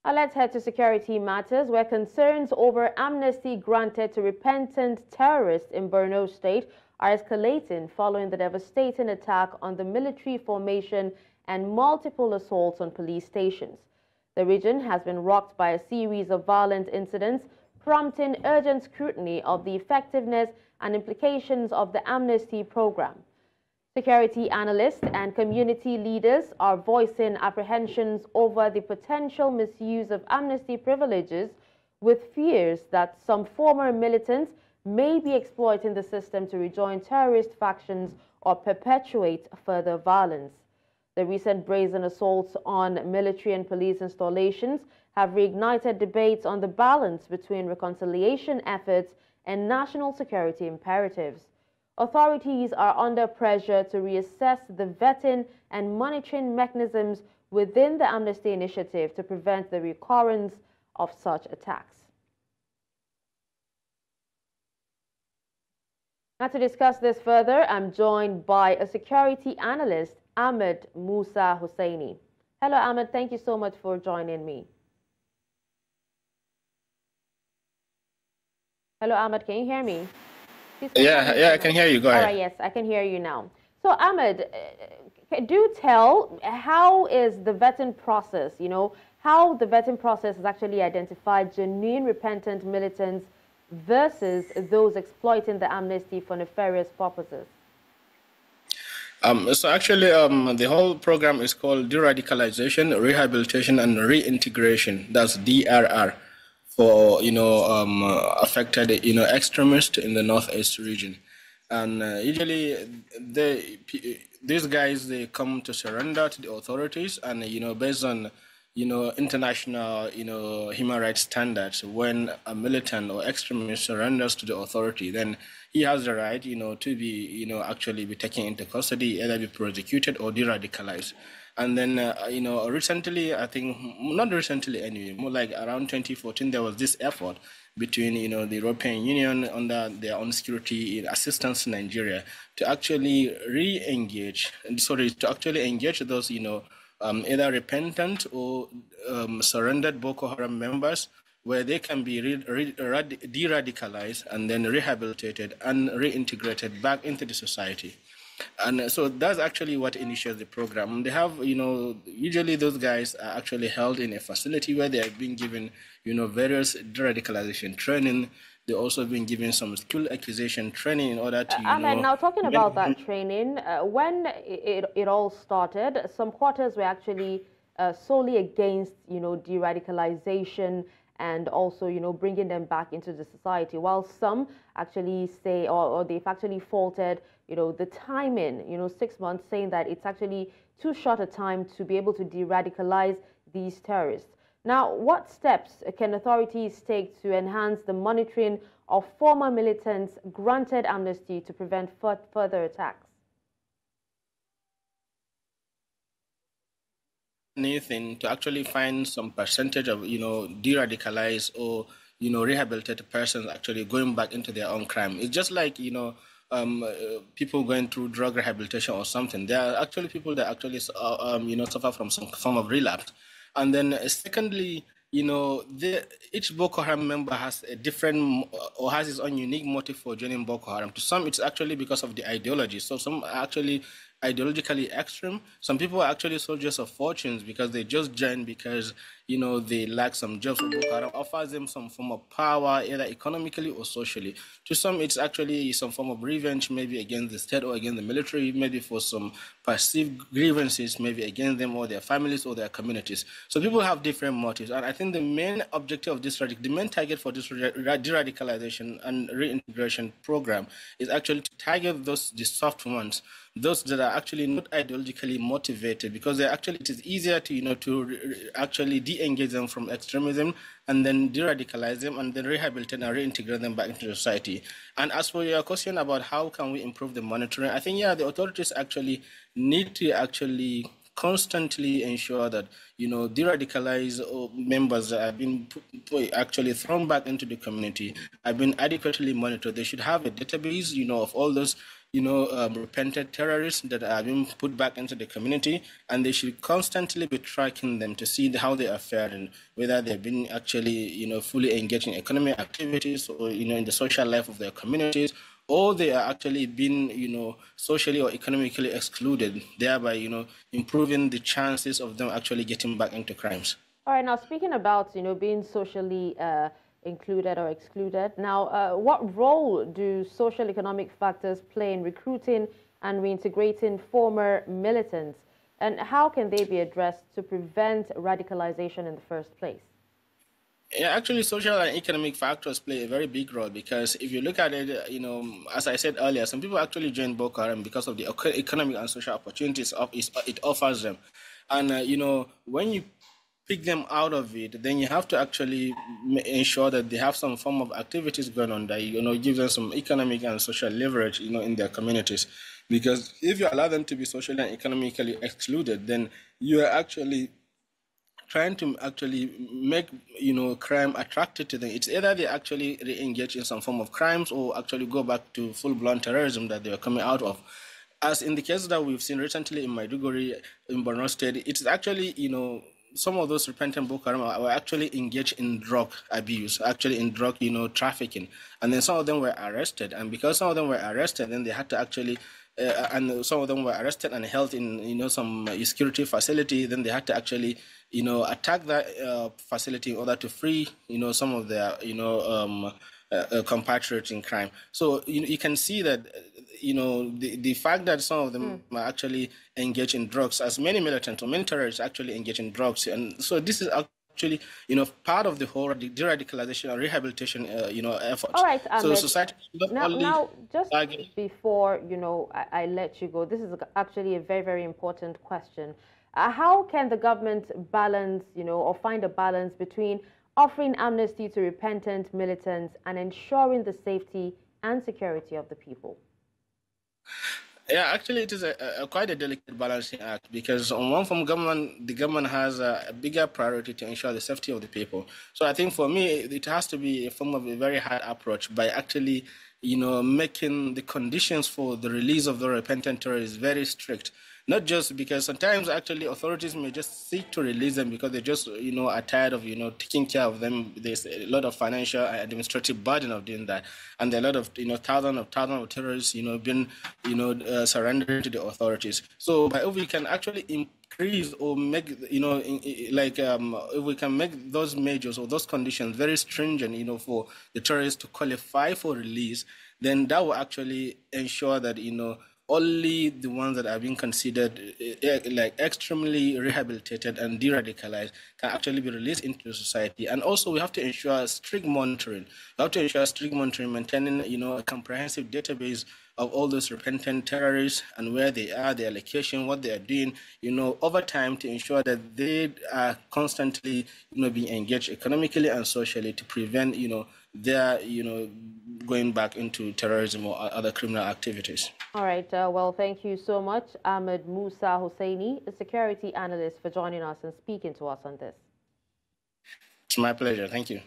Let's head to security matters, where concerns over amnesty granted to repentant terrorists in Borno State are escalating following the devastating attack on the military formation and multiple assaults on police stations. The region has been rocked by a series of violent incidents, prompting urgent scrutiny of the effectiveness and implications of the amnesty program. Security analysts and community leaders are voicing apprehensions over the potential misuse of amnesty privileges, with fears that some former militants may be exploiting the system to rejoin terrorist factions or perpetuate further violence. The recent brazen assaults on military and police installations have reignited debates on the balance between reconciliation efforts and national security imperatives. Authorities are under pressure to reassess the vetting and monitoring mechanisms within the Amnesty Initiative to prevent the recurrence of such attacks. Now, to discuss this further, I'm joined by a security analyst, Ahmed Musa Husaini. Hello, Ahmed. Thank you so much for joining me. Hello, Ahmed. Can you hear me? Yeah, I can hear you. Go ahead. All right, yes, I can hear you now. So, Ahmed, do tell, how is the vetting process, how the vetting process has actually identified genuine repentant militants versus those exploiting the amnesty for nefarious purposes? So actually, the whole program is called de-radicalization, rehabilitation, and reintegration. That's DRR for affected extremists in the northeast region, and usually these guys, they come to surrender to the authorities, and based on international human rights standards, when a militant or extremist surrenders to the authority, then he has the right to be actually be taken into custody, either be prosecuted or de-radicalized. And then, recently, I think, not recently anyway, more like around 2014, there was this effort between, the European Union under their own security assistance in Nigeria to actually to actually engage those, either repentant or surrendered Boko Haram members, where they can be de-radicalized and then rehabilitated and reintegrated back into the society. And so that's actually what initiates the program. They have, usually those guys are actually held in a facility where they are being given, various de-radicalization training. They're also being given some skill acquisition training in order to, Ahmed, now talking about that training, when it all started, some quarters were actually solely against, de-radicalization and also, bringing them back into the society, while some actually say, or they've actually faulted, the timing, 6 months, saying that it's actually too short a time to be able to de-radicalize these terrorists. Now, what steps can authorities take to enhance the monitoring of former militants granted amnesty to prevent further attacks? Anything to actually find some percentage of de-radicalized or rehabilitated persons actually going back into their own crime. It's just like people going through drug rehabilitation or something. There are actually people that actually suffer from some form of relapse. And then secondly, each Boko Haram member has a different or has his own unique motive for joining Boko Haram. To some, it's actually because of the ideology. So some are actually ideologically extreme. Some people are actually soldiers of fortunes because they just join because they lack some jobs. So Boko Haram offers them some form of power, either economically or socially. To some, it's actually some form of revenge, maybe against the state or against the military, maybe for some perceived grievances, maybe against them or their families or their communities. So people have different motives, and I think the main objective of the main target for this de-radicalization and reintegration program is actually to target the soft ones, those that are actually not ideologically motivated, because it is easier to actually de-engage them from extremism and then de-radicalize them and then rehabilitate and reintegrate them back into society. And as for your question about how can we improve the monitoring, I think the authorities actually need to actually constantly ensure that de-radicalized members that have been actually thrown back into the community have been adequately monitored. They should have a database of all those repentant terrorists that are being put back into the community, and they should constantly be tracking them to see how they are faring, whether they've been actually, fully engaged in economic activities or, in the social life of their communities, or they are actually being, socially or economically excluded, thereby, improving the chances of them actually getting back into crimes. All right, now speaking about, being socially included or excluded, now what role do social economic factors play in recruiting and reintegrating former militants? And how can they be addressed to prevent radicalization in the first place? Yeah, actually, social and economic factors play a very big role because if you look at it, as I said earlier, some people actually join Boko Haram because of the economic and social opportunities it offers them. And, when you pick them out of it, then you have to actually ensure that they have some form of activities going on that, give them some economic and social leverage, in their communities. Because if you allow them to be socially and economically excluded, then you are actually trying to actually make crime attracted to them. It's either they actually re-engage in some form of crimes or actually go back to full-blown terrorism that they are coming out of. As in the cases that we've seen recently in Maiduguri, in Borno State, it's actually some of those repentant Boko Haram were actually engaged in drug abuse, actually in drug trafficking, and then some of them were arrested. And because some of them were arrested, then they had to actually and some of them were arrested and held in some security facility. Then they had to actually attack that facility in order to free some of their compatriots in crime. So you can see that the fact that some of them are actually engaged in drugs, as many militants or many terrorists actually engage in drugs, and so this is actually part of the whole de-radicalization and rehabilitation effort. All right, Ahmed. So society now just before I let you go, this is actually a very, very important question. How can the government balance or find a balance between offering amnesty to repentant militants and ensuring the safety and security of the people? Yeah, actually, it is quite a delicate balancing act because on one form, the government has a bigger priority to ensure the safety of the people. So I think for me, it has to be a form of a very hard approach by actually, making the conditions for the release of the repentant terrorists very strict. Not just because sometimes actually authorities may just seek to release them because they just are tired of taking care of them. There's a lot of financial and administrative burden of doing that, and there are a lot of thousands of terrorists been surrendered to the authorities. So if we can actually increase or make if we can make those measures or those conditions very stringent for the terrorists to qualify for release, then that will actually ensure that only the ones that are being considered like extremely rehabilitated and de-radicalized can actually be released into society. And also we have to ensure strict monitoring. We have to ensure strict monitoring, maintaining a comprehensive database of all those repentant terrorists and where they are, their location, what they are doing, over time to ensure that they are constantly, being engaged economically and socially to prevent, their, going back into terrorism or other criminal activities. All right. Well, thank you so much, Ahmed Musa Husaini, a security analyst, for joining us and speaking to us on this. It's my pleasure. Thank you.